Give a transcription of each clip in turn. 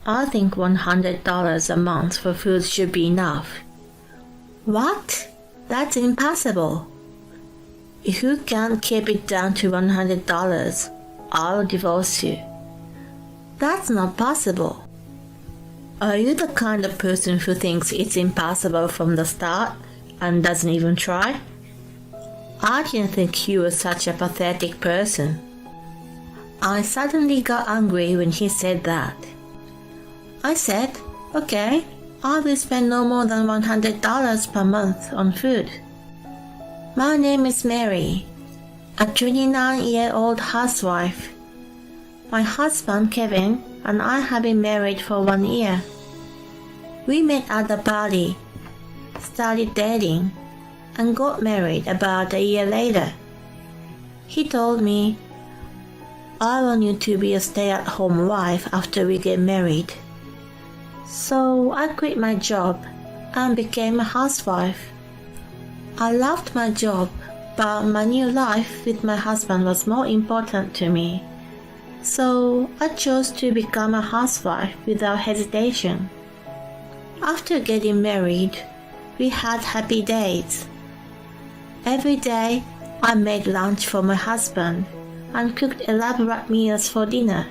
I think $100 a month for food should be enough. What? That's impossible. If you can't keep it down to $100, I'll divorce you. That's not possible. Are you the kind of person who thinks it's impossible from the start and doesn't even try? I didn't think you were such a pathetic person. I suddenly got angry when he said that. I said, okay, I will spend no more than $100 per month on food. My name is Mary, a 29-year-old housewife. My husband Kevin and I have been married for 1 year. We met at the party, started dating, and got married about a year later. He told me, I want you to be a stay-at-home wife after we get married. So I quit my job and became a housewife. I loved my job, but my new life with my husband was more important to me. So I chose to become a housewife without hesitation. After getting married, we had happy days. Every day, I made lunch for my husband and cooked elaborate meals for dinner.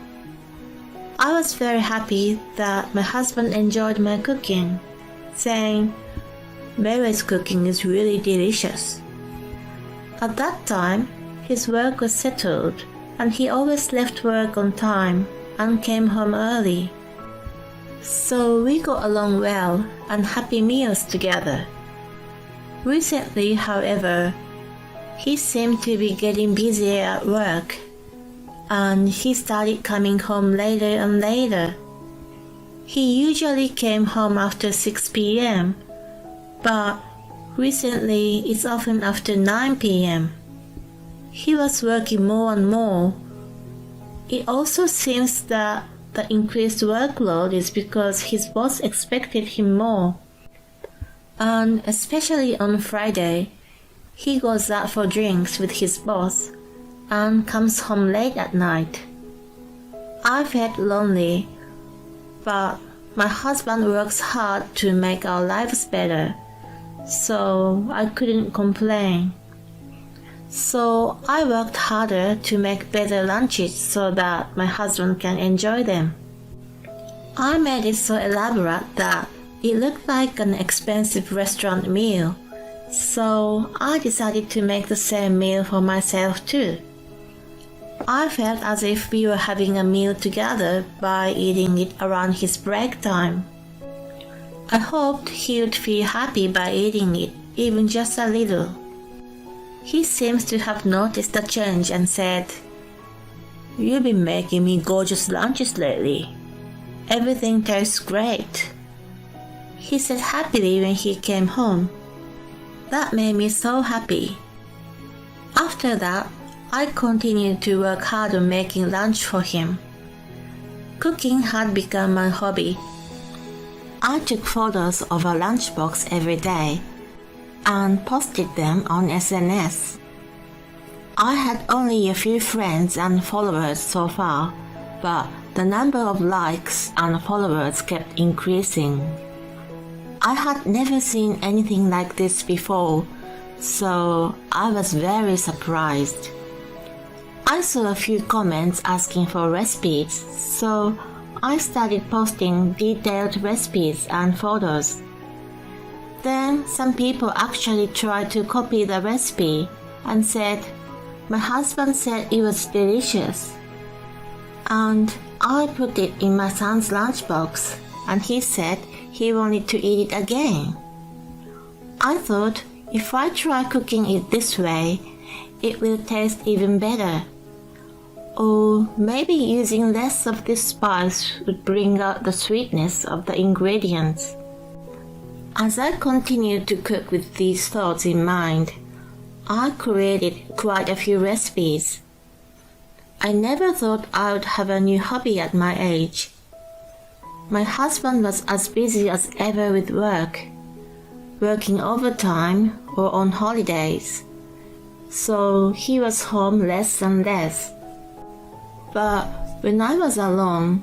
I was very happy that my husband enjoyed my cooking, saying, Mary's cooking is really delicious. At that time, his work was settled and he always left work on time and came home early. So we got along well and happy meals together. Recently, however, he seemed to be getting busier at work, and he started coming home later and later. He usually came home after 6 p.m., but recently it's often after 9 p.m. He was working more and more. It also seems that the increased workload is because his boss expected him more. And especially on Friday, he goes out for drinks with his boss and comes home late at night. I felt lonely, but my husband works hard to make our lives better, so I couldn't complain. So I worked harder to make better lunches so that my husband can enjoy them. I made it so elaborate that it looked like an expensive restaurant meal, so I decided to make the same meal for myself too. I felt as if we were having a meal together by eating it around his break time. I hoped he would feel happy by eating it, even just a little. He seems to have noticed the change and said, You've been making me gorgeous lunches lately. Everything tastes great. He said happily when he came home. That made me so happy. After that, I continued to work hard on making lunch for him. Cooking had become my hobby. I took photos of our lunchbox every day and posted them on SNS. I had only a few friends and followers so far, but the number of likes and followers kept increasing. I had never seen anything like this before, so I was very surprised. I saw a few comments asking for recipes, so I started posting detailed recipes and photos. Then some people actually tried to copy the recipe and said, My husband said it was delicious. And I put it in my son's lunchbox, and he said he wanted to eat it again. I thought if I try cooking it this way, it will taste even better. Or maybe using less of this spice would bring out the sweetness of the ingredients. As I continued to cook with these thoughts in mind, I created quite a few recipes. I never thought I would have a new hobby at my age. My husband was as busy as ever with work, working overtime or on holidays, so he was home less and less. But when I was alone,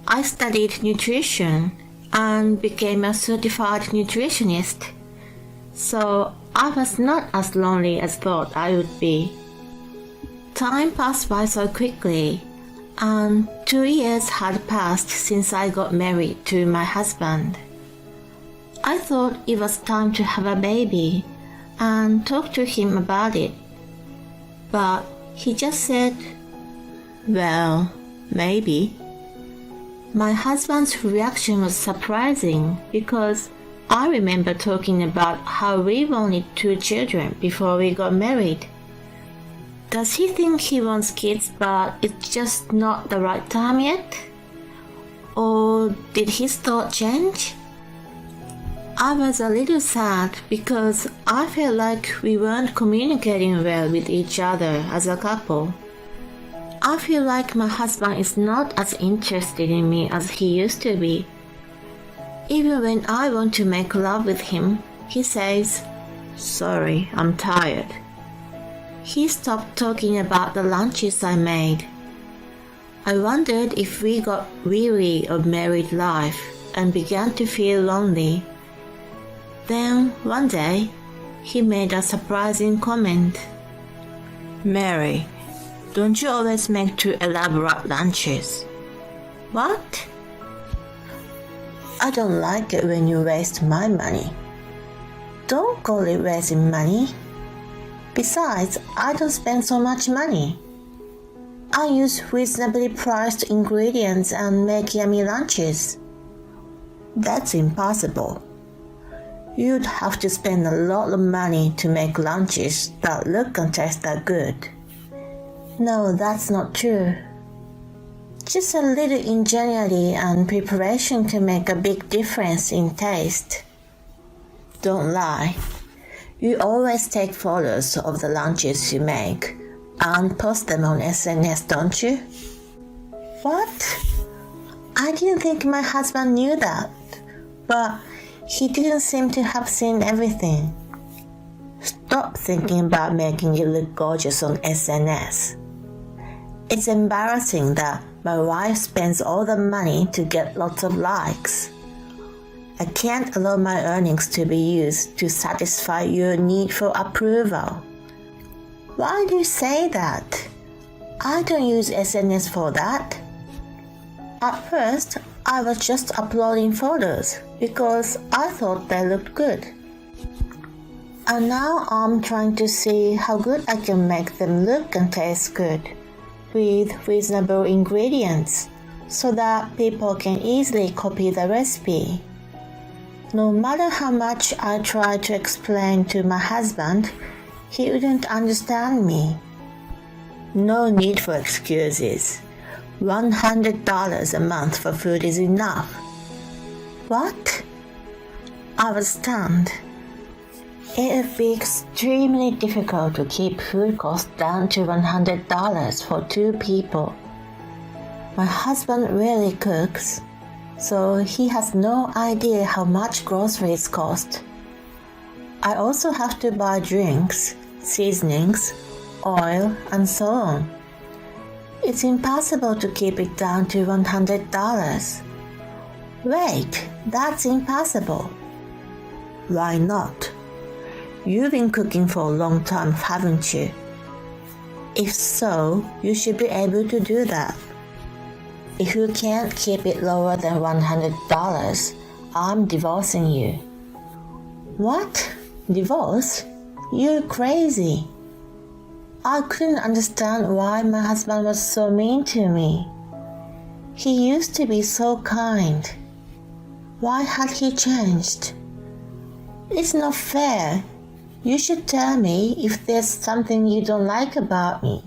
I studied nutrition and became a certified nutritionist. So I was not as lonely as thought I would be. Time passed by so quickly, and 2 years had passed since I got married to my husband. I thought it was time to have a baby and talk to him about it. But he just said, "Well, maybe." My husband's reaction was surprising because I remember talking about how we wanted 2 children before we got married. Does he think he wants kids but it's just not the right time yet? Or did his thought change? I was a little sad because I felt like we weren't communicating well with each other as a couple. I feel like my husband is not as interested in me as he used to be. Even when I want to make love with him, he says, "Sorry, I'm tired." He stopped talking about the lunches I made. I wondered if we got weary of married life and began to feel lonely. Then one day, he made a surprising comment. "Mary, don't you always make too elaborate lunches?" "What?" "I don't like it when you waste my money." "Don't call it wasting money. Besides, I don't spend so much money. I use reasonably priced ingredients and make yummy lunches." "That's impossible. You'd have to spend a lot of money to make lunches that look and taste that good." "No, that's not true. Just a little ingenuity and preparation can make a big difference in taste." "Don't lie. You always take photos of the lunches you make and post them on SNS, don't you?" "What? I didn't think my husband knew that, but he didn't seem to have seen everything." "Stop thinking about making it look gorgeous on SNS. It's embarrassing that my wife spends all the money to get lots of likes. I can't allow my earnings to be used to satisfy your need for approval." "Why do you say that? I don't use SNS for that." "At first, I was just uploading photos because I thought they looked good. And now I'm trying to see how good I can make them look and taste good with reasonable ingredients so that people can easily copy the recipe." No matter how much I tried to explain to my husband, he wouldn't understand me. "No need for excuses. $100 a month for food is enough." "What?" I was stunned. It would be extremely difficult to keep food costs down to $100 for 2 people. My husband rarely cooks, so he has no idea how much groceries cost. I also have to buy drinks, seasonings, oil, and so on. It's impossible to keep it down to $100. "Wait, that's impossible." "Why not? You've been cooking for a long time, haven't you? If so, you should be able to do that. If you can't keep it lower than $100, I'm divorcing you." "What? Divorce? You're crazy." I couldn't understand why my husband was so mean to me. He used to be so kind. Why had he changed? It's not fair. You should tell me if there's something you don't like about me.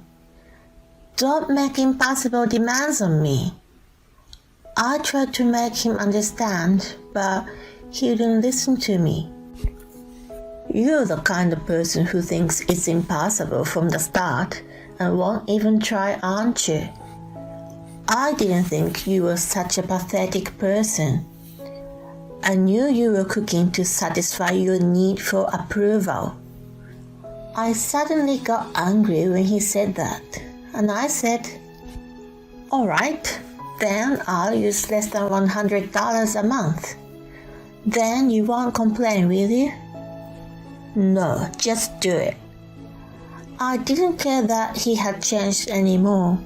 Don't make impossible demands on me. I tried to make him understand, but he didn't listen to me. You're the kind of person who thinks it's impossible from the start and won't even try, aren't you? I didn't think you were such a pathetic person. I knew you were cooking to satisfy your need for approval. I suddenly got angry when he said that, and I said, "All right, Then I'll use less than $100 a month. Then you won't complain, will you? No, just do it. I didn't care that he had changed anymore.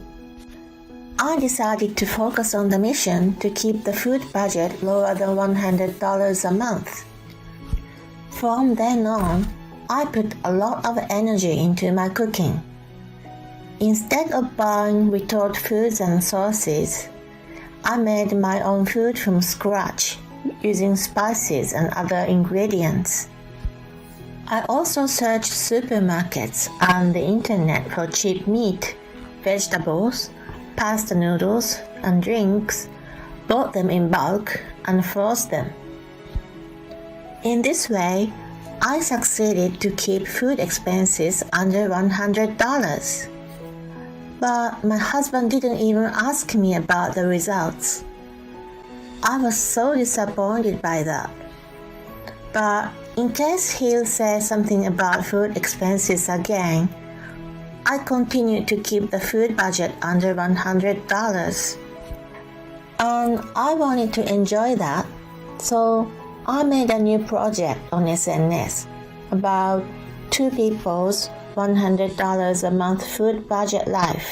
I decided to focus on the mission to keep the food budget lower than $100 a month. From then on, I put a lot of energy into my cooking. Instead of buying retold foods and sauces, I made my own food from scratch using spices and other ingredients. I also searched supermarkets and the internet for cheap meat, vegetables, pasta noodles, and drinks, bought them in bulk, and froze them. In this way, I succeeded to keep food expenses under $100. But my husband didn't even ask me about the results. I was so disappointed by that. But in case he'll say something about food expenses again, I continued to keep the food budget under $100. And I wanted to enjoy that, so I made a new project on SNS about two people's $100 a month food budget life.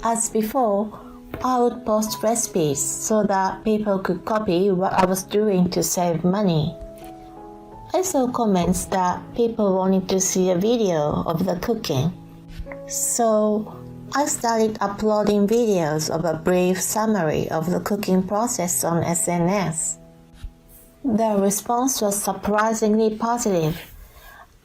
As before, I would post recipes so that people could copy what I was doing to save money. I saw comments that people wanted to see a video of the cooking. So I started uploading videos of a brief summary of the cooking process on SNS. The response was surprisingly positive,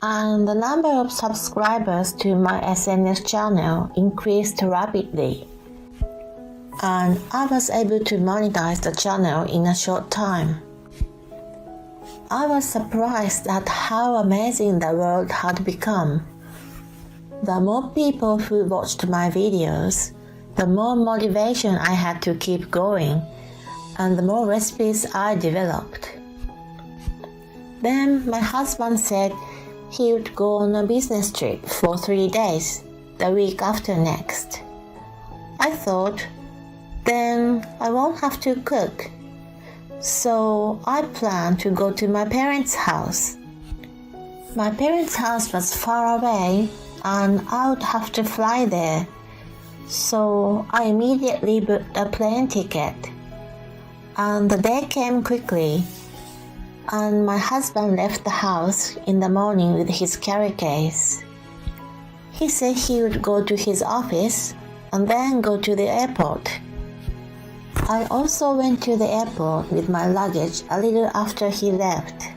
and the number of subscribers to my SNS channel increased rapidly, and I was able to monetize the channel in a short time. I was surprised at how amazing the world had become. The more people who watched my videos, the more motivation I had to keep going, and the more recipes I developed. Then my husband said he would go on a business trip for 3 days, the week after next. I thought, then I won't have to cook. So I planned to go to my parents' house. My parents' house was far away and I would have to fly there. So I immediately booked a plane ticket. And the day came quickly, and my husband left the house in the morning with his carry case. He said he would go to his office and then go to the airport. I also went to the airport with my luggage a little after he left.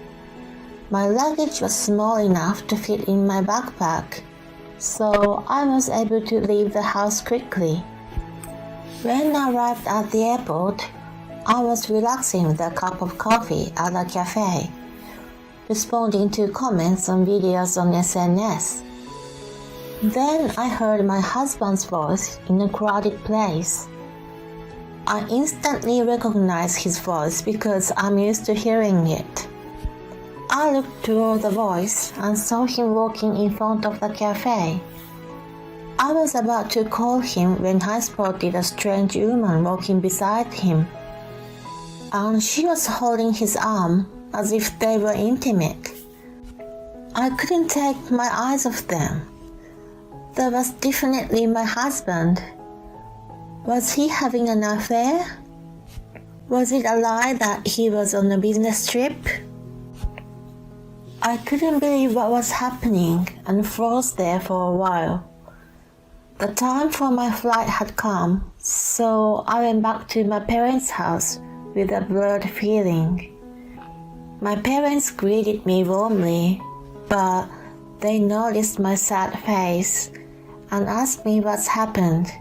My luggage was small enough to fit in my backpack, so I was able to leave the house quickly. When I arrived at the airport, I was relaxing with a cup of coffee at a cafe, responding to comments on videos on SNS. Then I heard my husband's voice in a crowded place. I instantly recognized his voice because I'm used to hearing it. I looked toward the voice and saw him walking in front of the cafe. I was about to call him when I spotted a strange woman walking beside him, and she was holding his arm as if they were intimate. I couldn't take my eyes off them. That was definitely my husband. Was he having an affair? Was it a lie that he was on a business trip? I couldn't believe what was happening and froze there for a while. The time for my flight had come, so I went back to my parents' house with a blurred feeling. My parents greeted me warmly, but they noticed my sad face and asked me what's happened.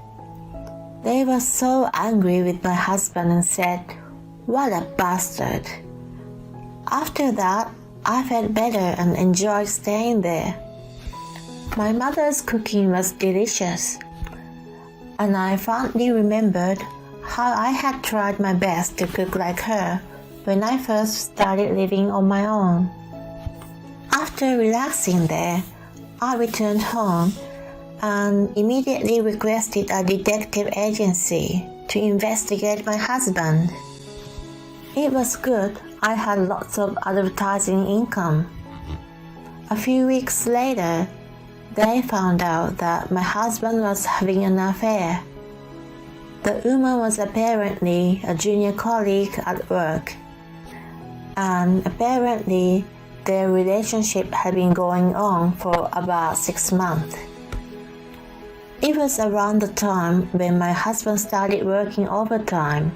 They were so angry with my husband and said, "What a bastard." After that, I felt better and enjoyed staying there. My mother's cooking was delicious, and I fondly remembered how I had tried my best to cook like her when I first started living on my own. After relaxing there, I returned home and immediately requested a detective agency to investigate my husband. It was good. I had lots of advertising income. A few weeks later, they found out that my husband was having an affair. The woman was apparently a junior colleague at work, and apparently their relationship had been going on for about 6 months. It was around the time when my husband started working overtime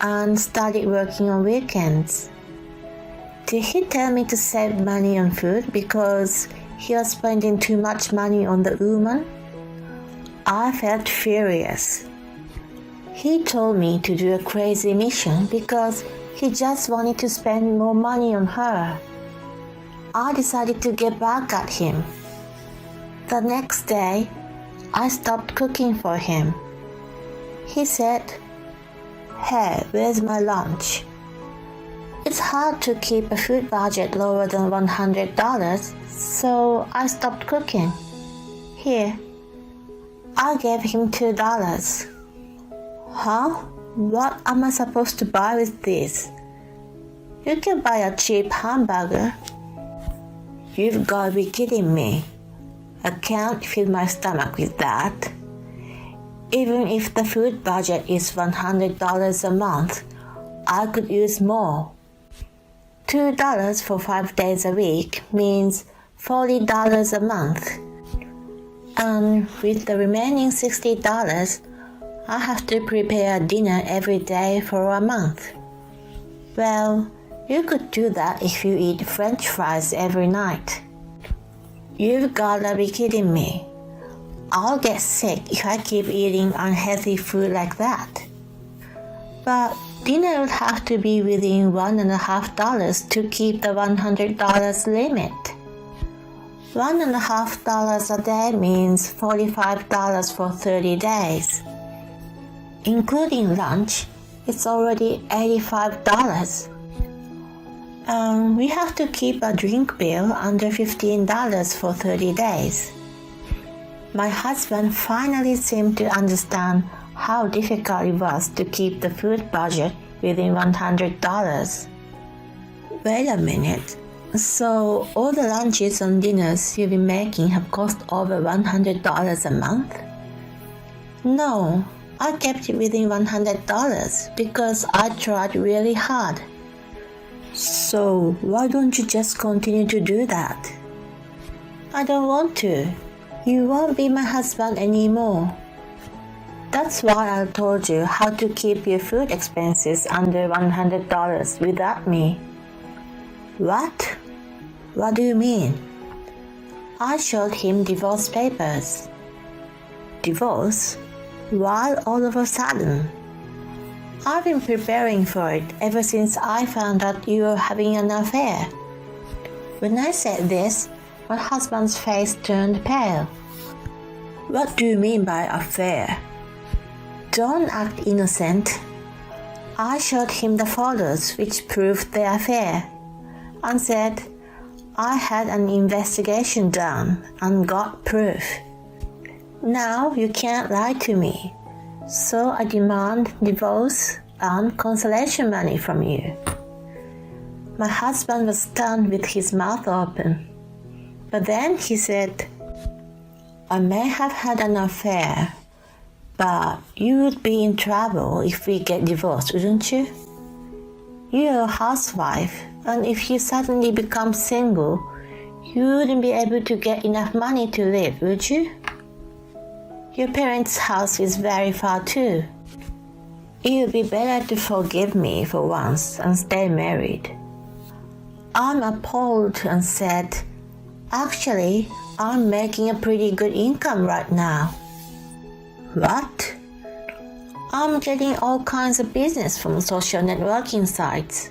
and started working on weekends. Did he tell me to save money on food because he was spending too much money on the woman? I felt furious. He told me to do a crazy mission because he just wanted to spend more money on her. I decided to get back at him. The next day, I stopped cooking for him. He said, "Hey, where's my lunch?" It's hard to keep a food budget lower than $100, so I stopped cooking. Here, I gave him $2. Huh? What am I supposed to buy with this? You can buy a cheap hamburger. You've got to be kidding me. I can't fill my stomach with that. Even if the food budget is $100 a month, I could use more. $2 for 5 days a week means $40 a month. And with the remaining $60, I have to prepare dinner every day for a month. Well, you could do that if you eat French fries every night. You've gotta be kidding me. I'll get sick if I keep eating unhealthy food like that. But dinner would have to be within $1.50 to keep the $100 limit. $1.50 a day means $45 for 30 days. Including lunch, it's already $85. We have to keep a drink bill under $15 for 30 days. My husband finally seemed to understand how difficult it was to keep the food budget within $100. Wait a minute. So all the lunches and dinners you've been making have cost over $100 a month? No, I kept it within $100 because I tried really hard. So why don't you just continue to do that? I don't want to. You won't be my husband anymore. That's why I told you how to keep your food expenses under $100 without me. What? What do you mean? I showed him divorce papers. Divorce? Why all of a sudden? I've been preparing for it ever since I found out you were having an affair. When I said this, my husband's face turned pale. What do you mean by affair? Don't act innocent. I showed him the photos which proved the affair and said I had an investigation done and got proof. Now you can't lie to me, so I demand divorce and consolation money from you. My husband was stunned with his mouth open, but then he said, I may have had an affair, but you would be in trouble if we get divorced, wouldn't you? You're a housewife, and if you suddenly become single, you wouldn't be able to get enough money to live, would you? Your parents' house is very far too. It would be better to forgive me for once and stay married. I'm appalled and said, actually, I'm making a pretty good income right now. What? I'm getting all kinds of business from social networking sites.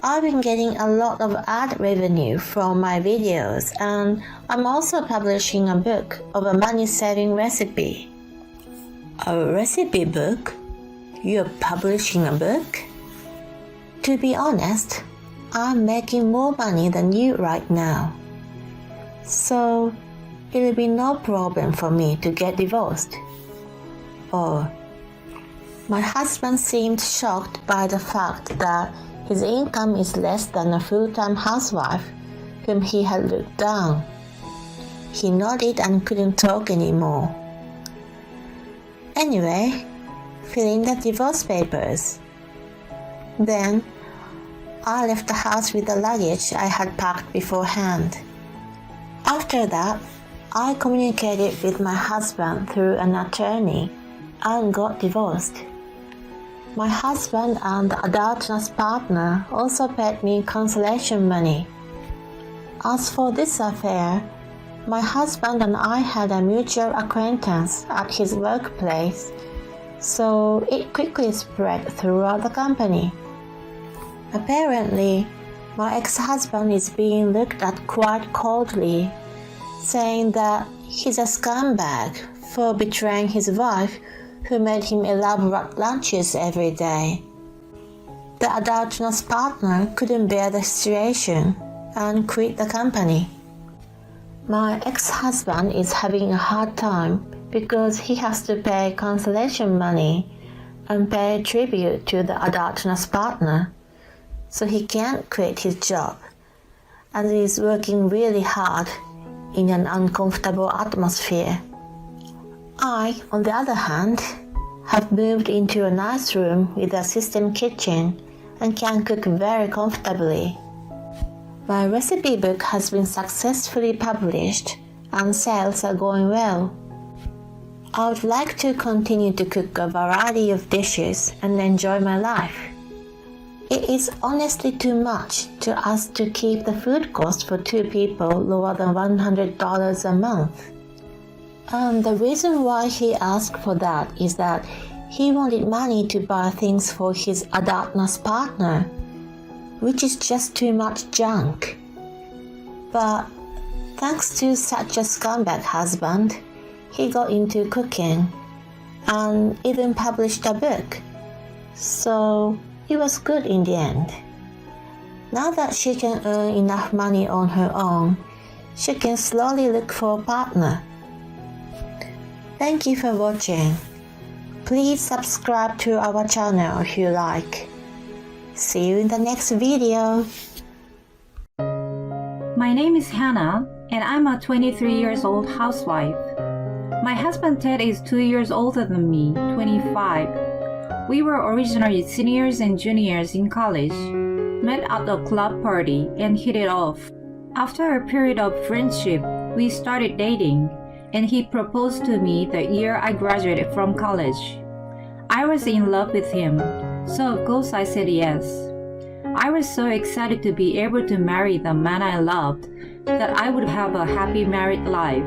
I've been getting a lot of ad revenue from my videos, and I'm also publishing a book of a money-saving recipe. A recipe book? You're publishing a book? To be honest, I'm making more money than you right now. So, it'll be no problem for me to get divorced. Or, My husband seemed shocked by the fact that his income is less than a full-time housewife whom he had looked down. He nodded and couldn't talk anymore. Anyway, fill in the divorce papers. Then, I left the house with the luggage I had packed beforehand. After that, I communicated with my husband through an attorney and got divorced. My husband and the adulterous partner also paid me consolation money. As for this affair, my husband and I had a mutual acquaintance at his workplace, so it quickly spread throughout the company. Apparently, my ex-husband is being looked at quite coldly, saying that he's a scumbag for betraying his wife who made him elaborate lunches every day. The adulterous partner couldn't bear the situation and quit the company. My ex-husband is having a hard time because he has to pay consolation money and pay tribute to the adulterous partner, so he can't quit his job and is working really hard in an uncomfortable atmosphere. I, on the other hand, have moved into a nice room with a system kitchen and can cook very comfortably. My recipe book has been successfully published and sales are going well. I would like to continue to cook a variety of dishes and enjoy my life. It is honestly too much to ask to keep the food cost for 2 people lower than $100 a month. And the reason why he asked for that is that he wanted money to buy things for his adulterous partner, which is just too much junk. But thanks to such a scumbag husband, he got into cooking and even published a book. So it was good in the end. Now that she can earn enough money on her own, she can slowly look for a partner. Thank you for watching. Please subscribe to our channel if you like. See you in the next video. My name is Hannah, and I'm a 23 years old housewife. My husband Ted is 2 years older than me, 25. We were originally seniors and juniors in college, met at a club party and hit it off. After a period of friendship, we started dating, and he proposed to me the year I graduated from college. I was in love with him, so of course I said yes. I was so excited to be able to marry the man I loved that I would have a happy married life.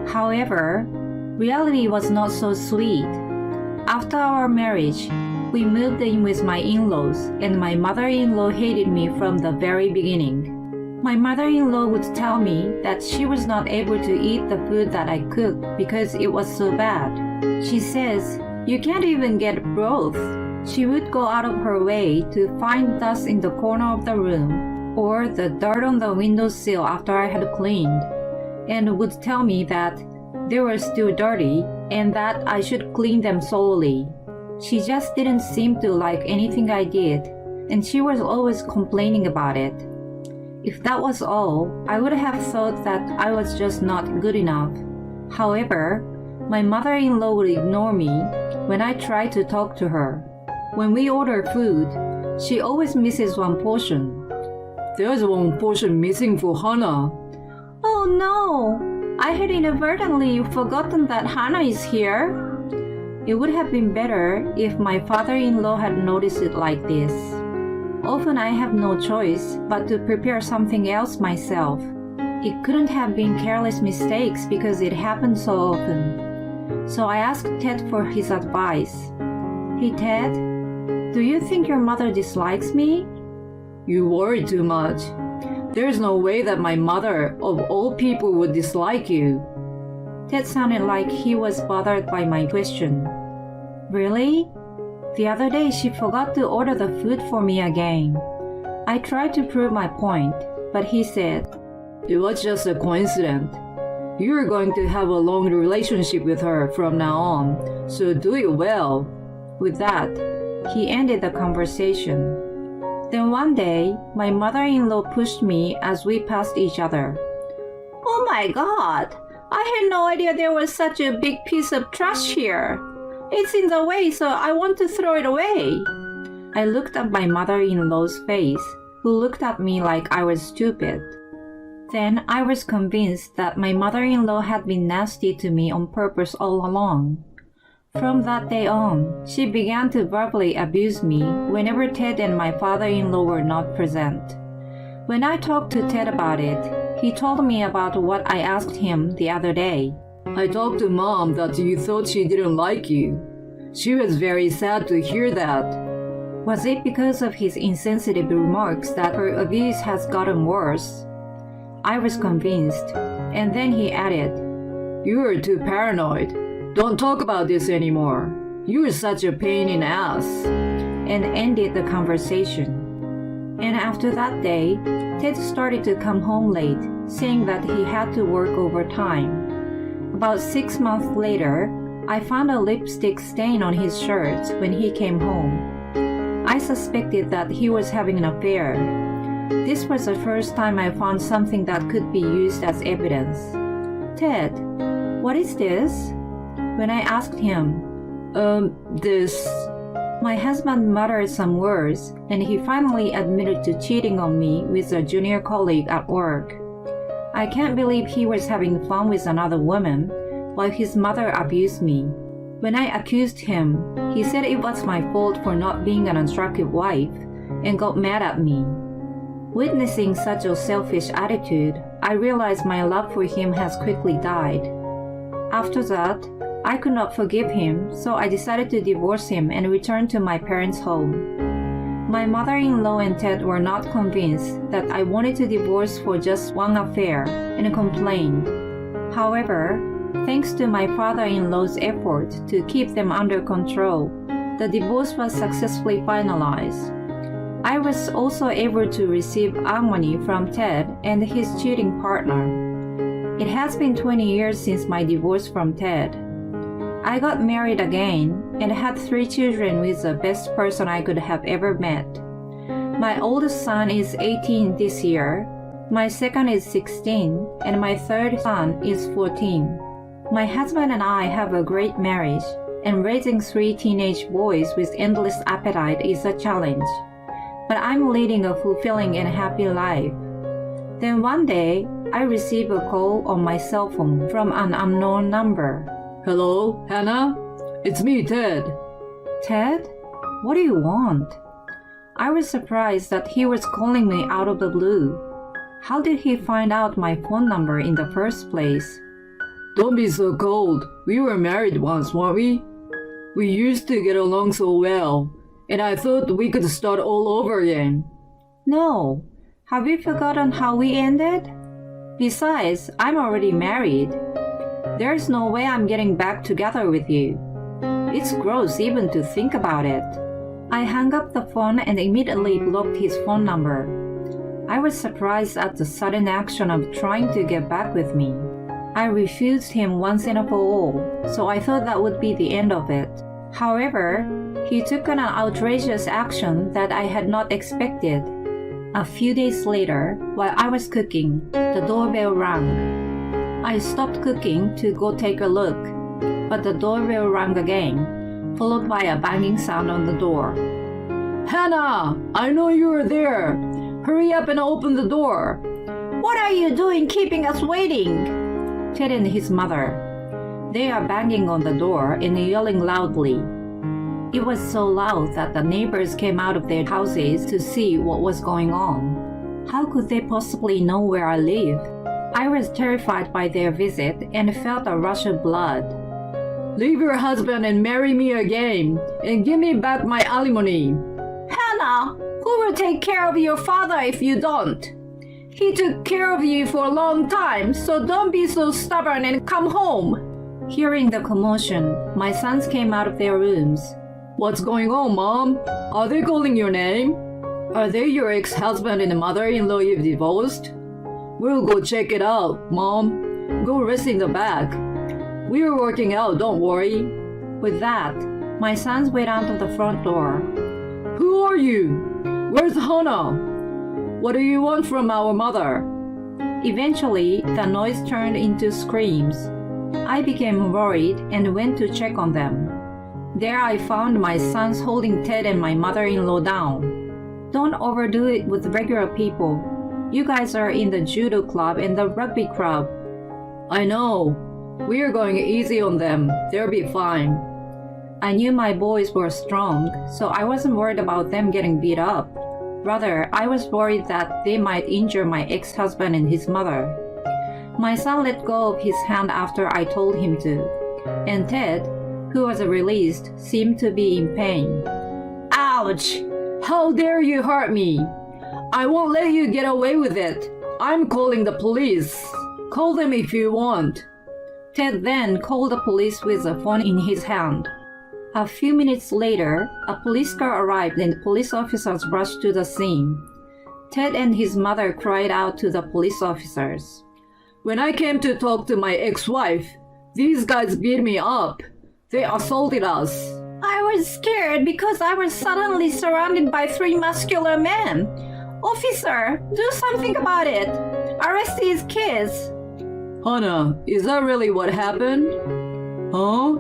However, reality was not so sweet. After our marriage, we moved in with my in-laws, and my mother-in-law hated me from the very beginning. My mother-in-law would tell me that she was not able to eat the food that I cooked because it was so bad. She says, "You can't even get broth." She would go out of her way to find dust in the corner of the room or the dirt on the windowsill after I had cleaned, and would tell me that they were still dirty and that I should clean them slowly. She just didn't seem to like anything I did, and she was always complaining about it. If that was all, I would have thought that I was just not good enough. However, my mother-in-law would ignore me when I tried to talk to her. When we order food, she always misses one portion. "There's one portion missing for Hannah." "Oh no! I had inadvertently forgotten that Hannah is here." It would have been better if my father-in-law had noticed it like this. Often I have no choice but to prepare something else myself. It couldn't have been careless mistakes because it happened so often. So I asked Ted for his advice. "Hey Ted, do you think your mother dislikes me?" "You worry too much. There's no way that my mother, of all people, would dislike you." Ted sounded like he was bothered by my question. "Really? The other day she forgot to order the food for me again." I tried to prove my point, but he said, "It was just a coincidence. You're going to have a long relationship with her from now on, so do it well." With that, he ended the conversation. Then one day, my mother-in-law pushed me as we passed each other. "Oh my God! I had no idea there was such a big piece of trash here. It's in the way, so I want to throw it away." I looked at my mother-in-law's face, who looked at me like I was stupid. Then I was convinced that my mother-in-law had been nasty to me on purpose all along. From that day on, she began to verbally abuse me whenever Ted and my father-in-law were not present. When I talked to Ted about it, he told me about what I asked him the other day. "I talked to Mom that you thought she didn't like you. She was very sad to hear that." Was it because of his insensitive remarks that her abuse has gotten worse? I was convinced, and then he added, "You're too paranoid. Don't talk about this anymore. You're such a pain in the ass," and ended the conversation. And after that day, Ted started to come home late, saying that he had to work overtime. About 6 months later, I found a lipstick stain on his shirt when he came home. I suspected that he was having an affair. This was the first time I found something that could be used as evidence. "Ted, what is this?" When I asked him, This. My husband muttered some words, and he finally admitted to cheating on me with a junior colleague at work. I can't believe he was having fun with another woman while his mother abused me. When I accused him, he said it was my fault for not being an attractive wife and got mad at me. Witnessing such a selfish attitude, I realized my love for him has quickly died. After that, I could not forgive him, so I decided to divorce him and return to my parents' home. My mother-in-law and Ted were not convinced that I wanted to divorce for just one affair and complained. However, thanks to my father-in-law's effort to keep them under control, the divorce was successfully finalized. I was also able to receive alimony from Ted and his cheating partner. It has been 20 years since my divorce from Ted. I got married again and had 3 children with the best person I could have ever met. My oldest son is 18 this year, my second is 16, and my third son is 14. My husband and I have a great marriage, and raising 3 teenage boys with endless appetite is a challenge. But I'm leading a fulfilling and happy life. Then one day, I received a call on my cell phone from an unknown number. "Hello, Hannah? It's me, Ted." "Ted? What do you want?" I was surprised that he was calling me out of the blue. How did he find out my phone number in the first place? "Don't be so cold. We were married once, weren't we? We used to get along so well, and I thought we could start all over again." "No. Have you forgotten how we ended? Besides, I'm already married. There's no way I'm getting back together with you. It's gross even to think about it." I hung up the phone and immediately blocked his phone number. I was surprised at the sudden action of trying to get back with me. I refused him once and for all, so I thought that would be the end of it. However, he took an outrageous action that I had not expected. A few days later, while I was cooking, the doorbell rang. I stopped cooking to go take a look, but the doorbell rang again, followed by a banging sound on the door. "Hannah, I know you're there. Hurry up and open the door." "What are you doing keeping us waiting?" Ted and his mother. They are banging on the door and yelling loudly. It was so loud that the neighbors came out of their houses to see what was going on. How could they possibly know where I live? I was terrified by their visit and felt a rush of blood. "Leave your husband and marry me again, and give me back my alimony." "Hannah, who will take care of your father if you don't? He took care of you for a long time, so don't be so stubborn and come home." Hearing the commotion, my sons came out of their rooms. "What's going on, Mom? Are they calling your name? Are they your ex-husband and mother-in-law you've divorced? We'll go check it out, Mom. Go rest in the back. We're working out, don't worry." With that, My sons went out of the front door. Who are you? Where's Hannah? What do you want from our mother? Eventually, the noise turned into screams. I became worried and went to check on them. There I found my sons holding Ted and my mother-in-law down. Don't overdo it with regular people. You guys are in the judo club and the rugby club. I know. We are going easy on them. They'll be fine. I knew my boys were strong, so I wasn't worried about them getting beat up. Rather, I was worried that they might injure my ex-husband and his mother. My son let go of his hand after I told him to, and Ted, who was released, seemed to be in pain. Ouch! How dare you hurt me? I won't let you get away with it. I'm calling the police. Call them if you want. Ted then called the police with a phone in his hand. A few minutes later, a police car arrived and police officers rushed to the scene. Ted and his mother cried out to the police officers. When I came to talk to my ex-wife, these guys beat me up. They assaulted us. I was scared because I was suddenly surrounded by 3 muscular men. Officer, do something about it. Arrest these kids. Hannah, is that really what happened? Huh?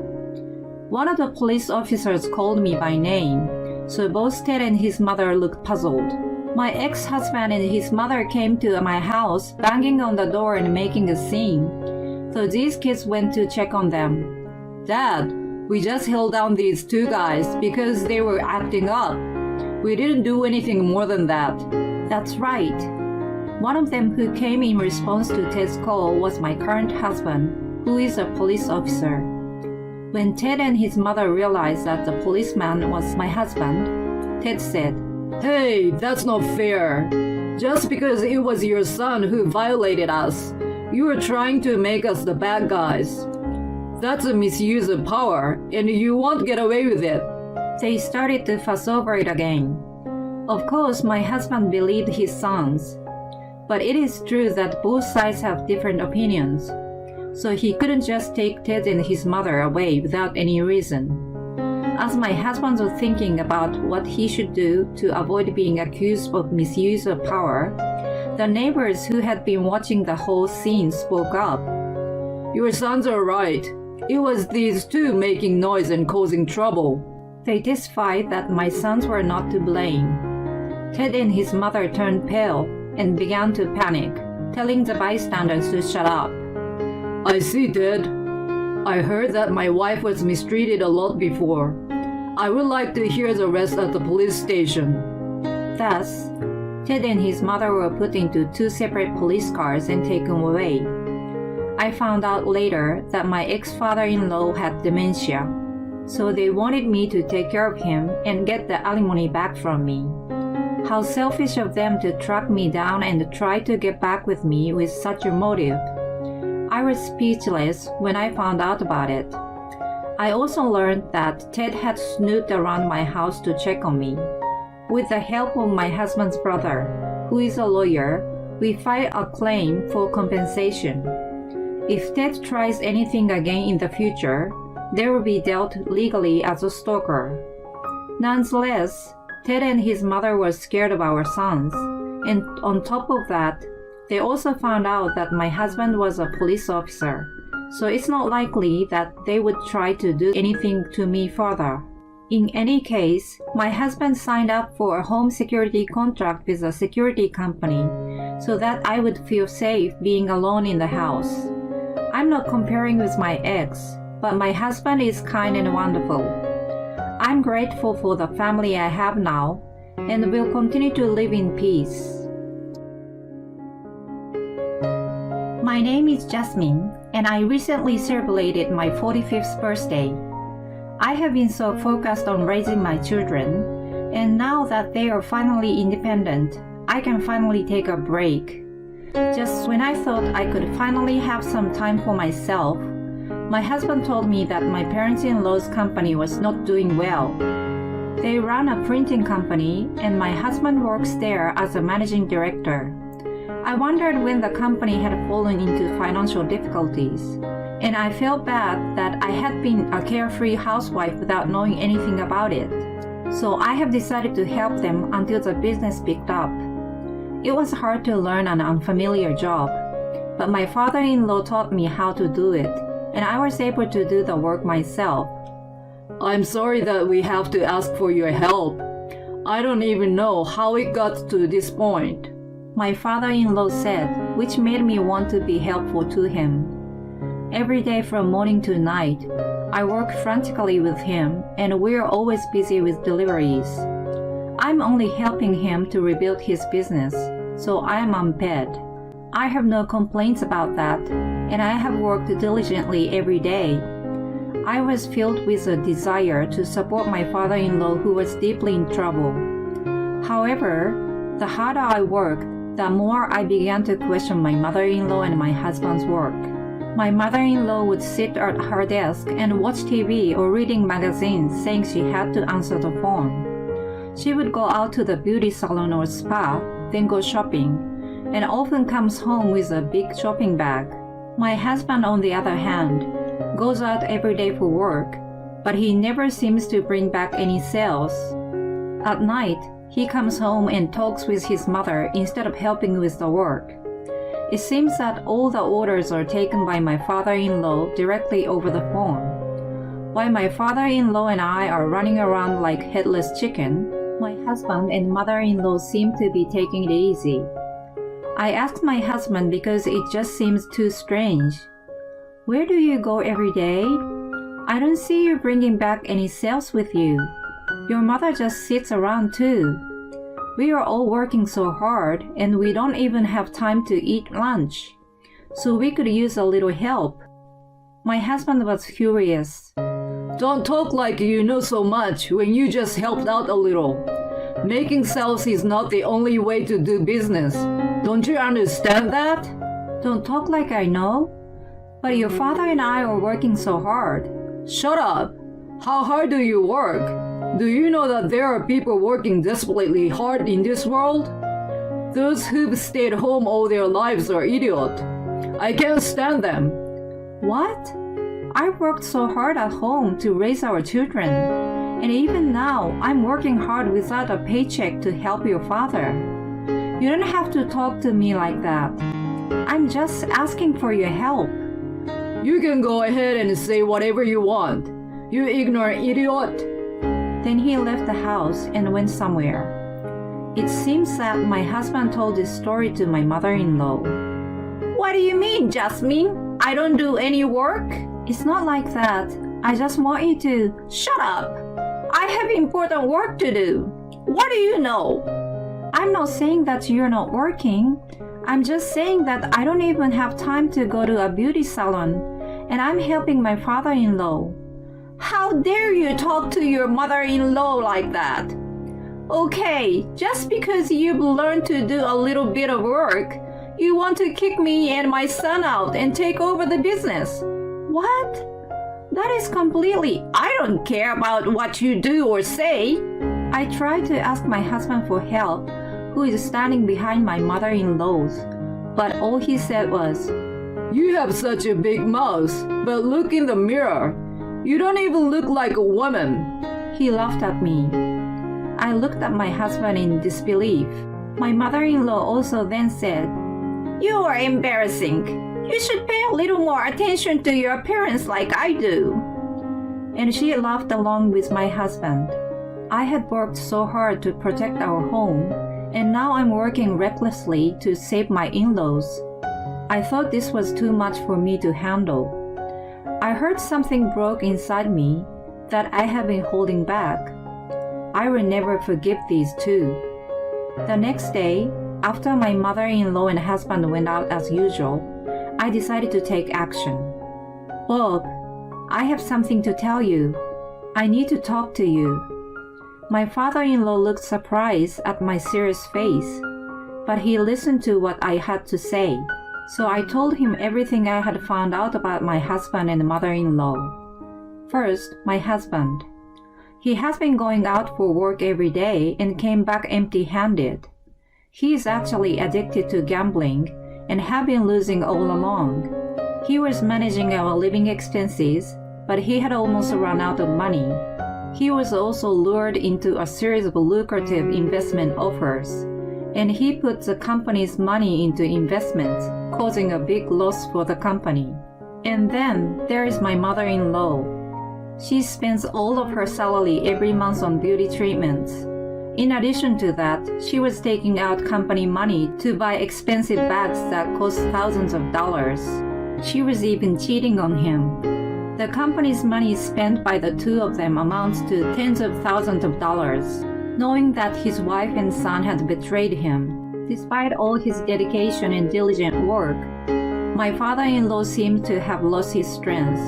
One of the police officers called me by name, so both Ted and his mother looked puzzled. My ex-husband and his mother came to my house, banging on the door and making a scene. So these kids went to check on them. Dad, we just held down these 2 guys because they were acting up. We didn't do anything more than that. That's right. One of them who came in response to Ted's call was my current husband, who is a police officer. When Ted and his mother realized that the policeman was my husband, Ted said, Hey, that's not fair. Just because it was your son who violated us, you are trying to make us the bad guys. That's a misuse of power, and you won't get away with it. They started to fuss over it again. Of course, my husband believed his sons. But it is true that both sides have different opinions. So he couldn't just take Ted and his mother away without any reason. As my husband was thinking about what he should do to avoid being accused of misuse of power, the neighbors who had been watching the whole scene spoke up. Your sons are right. It was these 2 making noise and causing trouble. They testified that my sons were not to blame. Ted and his mother turned pale and began to panic, telling the bystanders to shut up. I see, Ted. I heard that my wife was mistreated a lot before. I would like to hear the rest at the police station. Thus, Ted and his mother were put into 2 separate police cars and taken away. I found out later that my ex-father-in-law had dementia, so they wanted me to take care of him and get the alimony back from me. How selfish of them to track me down and try to get back with me with such a motive. I was speechless when I found out about it. I also learned that Ted had snooped around my house to check on me. With the help of my husband's brother, who is a lawyer, we filed a claim for compensation. If Ted tries anything again in the future, they will be dealt legally as a stalker. Nonetheless, Ted and his mother were scared of our sons, and on top of that, they also found out that my husband was a police officer, so it's not likely that they would try to do anything to me further. In any case, my husband signed up for a home security contract with a security company so that I would feel safe being alone in the house. I'm not comparing with my ex, but my husband is kind and wonderful. I'm grateful for the family I have now and will continue to live in peace. My name is Jasmine, and I recently celebrated my 45th birthday. I have been so focused on raising my children, and now that they are finally independent, I can finally take a break. Just when I thought I could finally have some time for myself, my husband told me that my parents-in-law's company was not doing well. They run a printing company, and my husband works there as a managing director. I wondered when the company had fallen into financial difficulties, and I felt bad that I had been a carefree housewife without knowing anything about it. So I have decided to help them until the business picked up. It was hard to learn an unfamiliar job, but my father-in-law taught me how to do it, and I was able to do the work myself. I'm sorry that we have to ask for your help. I don't even know how it got to this point. My father-in-law said, which made me want to be helpful to him. Every day from morning to night, I work frantically with him, and we're always busy with deliveries. I'm only helping him to rebuild his business, so I am unpaid. I have no complaints about that, and I have worked diligently every day. I was filled with a desire to support my father-in-law who was deeply in trouble. However, the harder I worked, the more I began to question my mother-in-law and my husband's work. My mother-in-law would sit at her desk and watch TV or reading magazines, saying she had to answer the phone. She would go out to the beauty salon or spa, then go shopping, and often comes home with a big shopping bag. My husband, on the other hand, goes out every day for work, but he never seems to bring back any sales. At night, he comes home and talks with his mother instead of helping with the work. It seems that all the orders are taken by my father-in-law directly over the phone. While my father-in-law and I are running around like headless chicken, my husband and mother-in-law seem to be taking it easy. I asked my husband because it just seems too strange. Where do you go every day? I don't see you bringing back any sales with you. Your mother just sits around too. We are all working so hard and we don't even have time to eat lunch. So we could use a little help. My husband was furious. Don't talk like you know so much when you just helped out a little. Making sales is not the only way to do business. Don't you understand that? Don't talk like I know. But your father and I are working so hard. Shut up! How hard do you work? Do you know that there are people working desperately hard in this world? Those who've stayed home all their lives are idiots. I can't stand them. What? I worked so hard at home to raise our children. And even now, I'm working hard without a paycheck to help your father. You don't have to talk to me like that. I'm just asking for your help. You can go ahead and say whatever you want. You ignorant idiot. Then he left the house and went somewhere. It seems that my husband told this story to my mother-in-law. What do you mean, Jasmine? I don't do any work? It's not like that. I just want you to shut up. I have important work to do. What do you know? I'm not saying that you're not working. I'm just saying that I don't even have time to go to a beauty salon, and I'm helping my father-in-law. How dare you talk to your mother-in-law like that? Okay, just because you've learned to do a little bit of work, you want to kick me and my son out and take over the business. What? That is completely, I don't care about what you do or say. I tried to ask my husband for help, who is standing behind my mother-in-law's, but all he said was, You have such a big mouth, but look in the mirror. You don't even look like a woman. He laughed at me. I looked at my husband in disbelief. My mother-in-law also then said, You are embarrassing. You should pay a little more attention to your appearance like I do. And she laughed along with my husband. I had worked so hard to protect our home, and now I'm working recklessly to save my in-laws. I thought this was too much for me to handle. I heard something broke inside me that I have been holding back. I will never forgive these two. The next day, after my mother-in-law and husband went out as usual, I decided to take action. Bob, I have something to tell you. I need to talk to you. My father-in-law looked surprised at my serious face, but he listened to what I had to say. So I told him everything I had found out about my husband and mother-in-law. First, my husband. He has been going out for work every day and came back empty-handed. He is actually addicted to gambling and have been losing all along. He was managing our living expenses, but he had almost run out of money. He was also lured into a series of lucrative investment offers, and he put the company's money into investments, causing a big loss for the company. And then there is my mother-in-law. She spends all of her salary every month on beauty treatments. In addition to that, she was taking out company money to buy expensive bags that cost thousands of dollars. She was even cheating on him. The company's money spent by the two of them amounts to tens of thousands of dollars. Knowing that his wife and son had betrayed him, despite all his dedication and diligent work, my father-in-law seemed to have lost his strength.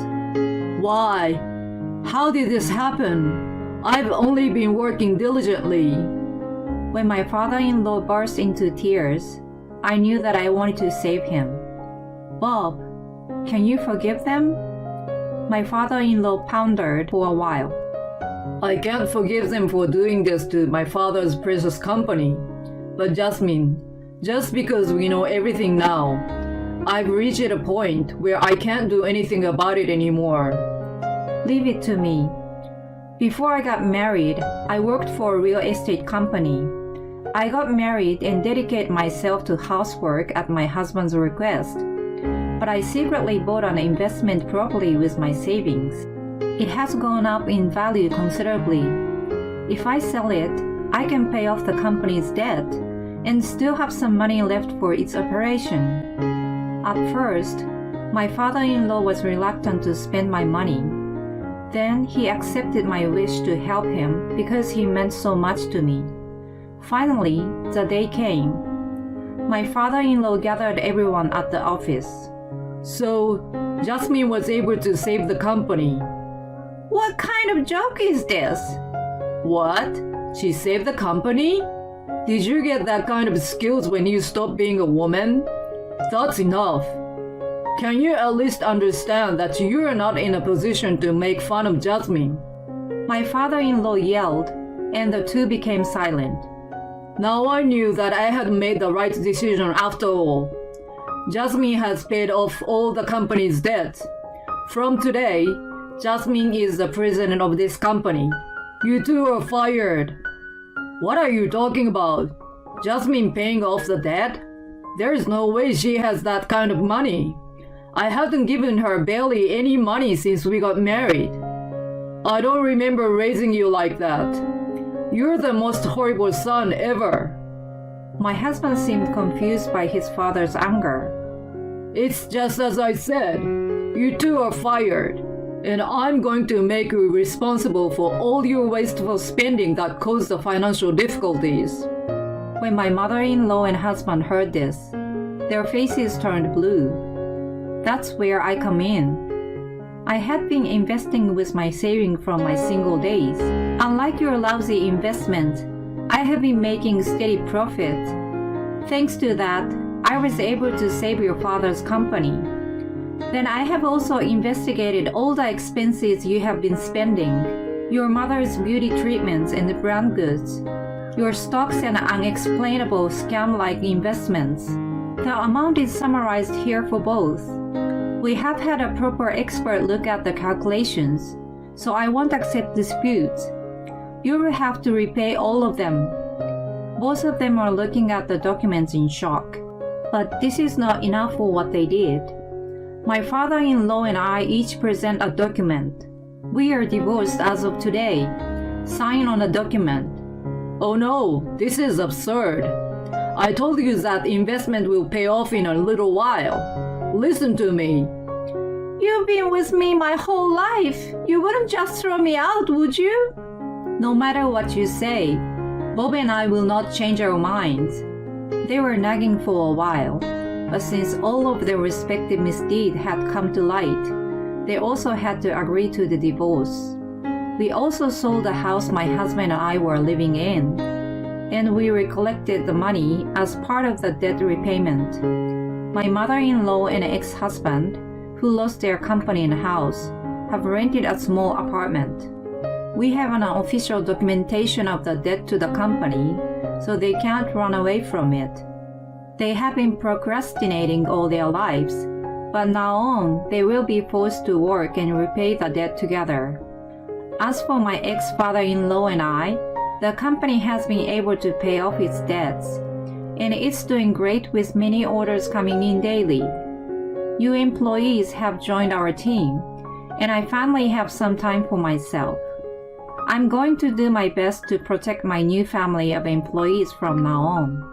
Why? How did this happen? I've only been working diligently. When my father-in-law burst into tears, I knew that I wanted to save him. Bob, can you forgive them? My father-in-law pondered for a while. I can't forgive them for doing this to my father's precious company. But Jasmine, just because we know everything now, I've reached a point where I can't do anything about it anymore. Leave it to me. Before I got married, I worked for a real estate company. I got married and dedicated myself to housework at my husband's request. But I secretly bought an investment property with my savings. It has gone up in value considerably. If I sell it, I can pay off the company's debt and still have some money left for its operation. At first, my father-in-law was reluctant to spend my money. Then he accepted my wish to help him because he meant so much to me. Finally, the day came. My father-in-law gathered everyone at the office. So, Jasmine was able to save the company. What kind of joke is this? What? She saved the company? Did you get that kind of skills when you stopped being a woman? That's enough. Can you at least understand that you are not in a position to make fun of Jasmine? My father-in-law yelled, and the two became silent. Now I knew that I had made the right decision after all. Jasmine has paid off all the company's debt. From today, Jasmine is the president of this company. You two are fired. What are you talking about? Jasmine paying off the debt? There is no way she has that kind of money. I haven't given her barely any money since we got married. I don't remember raising you like that. You're the most horrible son ever. My husband seemed confused by his father's anger. It's just as I said. You two are fired. And I'm going to make you responsible for all your wasteful spending that caused the financial difficulties. When my mother-in-law and husband heard this, their faces turned blue. That's where I come in. I had been investing with my saving from my single days. Unlike your lousy investment, I have been making steady profit. Thanks to that, I was able to save your father's company. Then I have also investigated all the expenses you have been spending, your mother's beauty treatments and brand goods, your stocks and unexplainable scam-like investments. The amount is summarized here for both. We have had a proper expert look at the calculations, so I won't accept disputes. You will have to repay all of them. Both of them are looking at the documents in shock. But this is not enough for what they did. My father-in-law and I each present a document. We are divorced as of today. Sign on the document. Oh no, this is absurd. I told you that investment will pay off in a little while. Listen to me. You've been with me my whole life. You wouldn't just throw me out, would you? No matter what you say, Bob and I will not change our minds. They were nagging for a while, but since all of their respective misdeeds had come to light, they also had to agree to the divorce. We also sold the house my husband and I were living in, and we recollected the money as part of the debt repayment. My mother-in-law and ex-husband, who lost their company and house, have rented a small apartment. We have an official documentation of the debt to the company, so they can't run away from it. They have been procrastinating all their lives, But now on, they will be forced to work and repay the debt together. As for my ex-father-in-law and I, the company has been able to pay off its debts, and it's doing great with many orders coming in daily. New employees have joined our team, and I finally have some time for myself. I'm going to do my best to protect my new family of employees from now on.